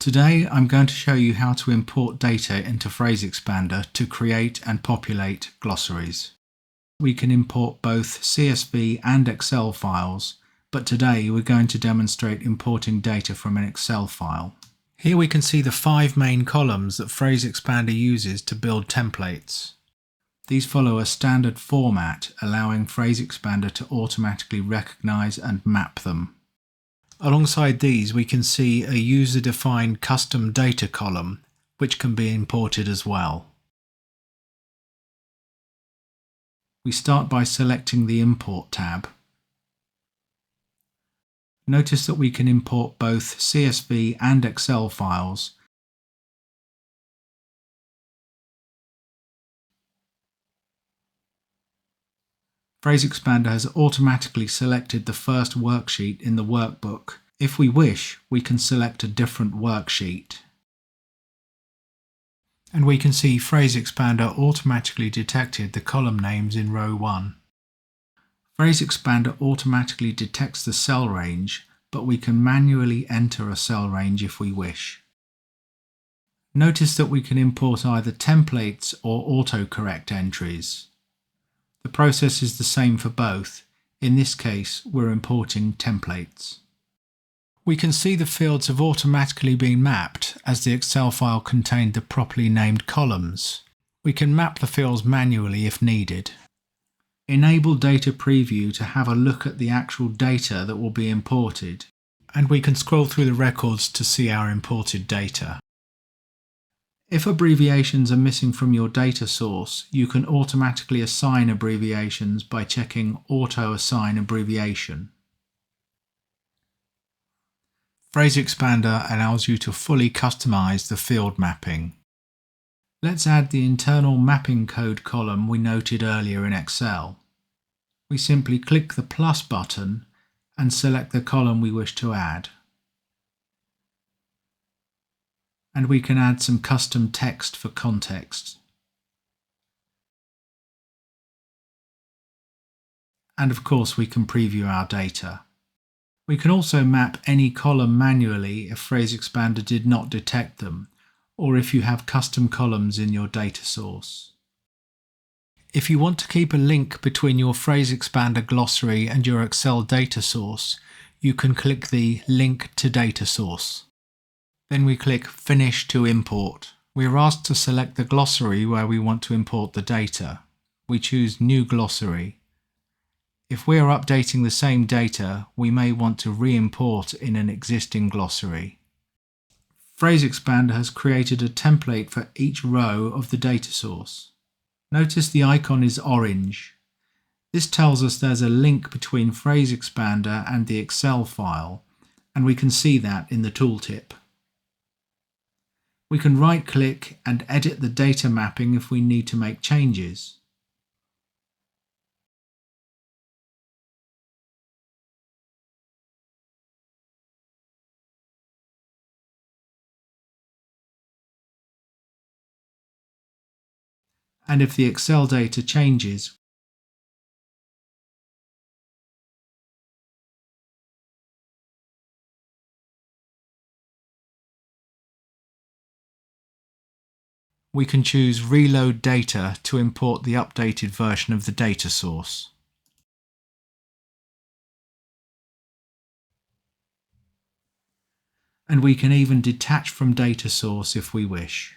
Today I'm going to show you how to import data into PhraseExpander to create and populate glossaries. We can import both CSV and Excel files, but today we're going to demonstrate importing data from an Excel file. Here we can see the 5 main columns that PhraseExpander uses to build templates. These follow a standard format, allowing PhraseExpander to automatically recognize and map them. Alongside these, we can see a user-defined custom data column, which can be imported as well. We start by selecting the Import tab. Notice that we can import both CSV and Excel files. PhraseExpander has automatically selected the first worksheet in the workbook. If we wish, we can select a different worksheet. And we can see PhraseExpander automatically detected the column names in row 1. PhraseExpander automatically detects the cell range, but we can manually enter a cell range if we wish. Notice that we can import either templates or autocorrect entries. The process is the same for both. In this case, we're importing templates. We can see the fields have automatically been mapped as the Excel file contained the properly named columns. We can map the fields manually if needed. Enable Data Preview to have a look at the actual data that will be imported, and we can scroll through the records to see our imported data. If abbreviations are missing from your data source, you can automatically assign abbreviations by checking Auto Assign Abbreviation. PhraseExpander allows you to fully customize the field mapping. Let's add the internal mapping code column we noted earlier in Excel. We simply click the plus button and select the column we wish to add. And we can add some custom text for context. And of course we can preview our data. We can also map any column manually if PhraseExpander did not detect them, or if you have custom columns in your data source. If you want to keep a link between your PhraseExpander glossary and your Excel data source, you can click the Link to Data Source. Then we click Finish to Import. We are asked to select the glossary where we want to import the data. We choose New Glossary. If we are updating the same data, we may want to re-import in an existing glossary. PhraseExpander has created a template for each row of the data source. Notice the icon is orange. This tells us there's a link between PhraseExpander and the Excel file, and we can see that in the tooltip. We can right-click and edit the data mapping if we need to make changes. And if the Excel data changes, we can choose Reload Data to import the updated version of the data source. And we can even detach from data source if we wish.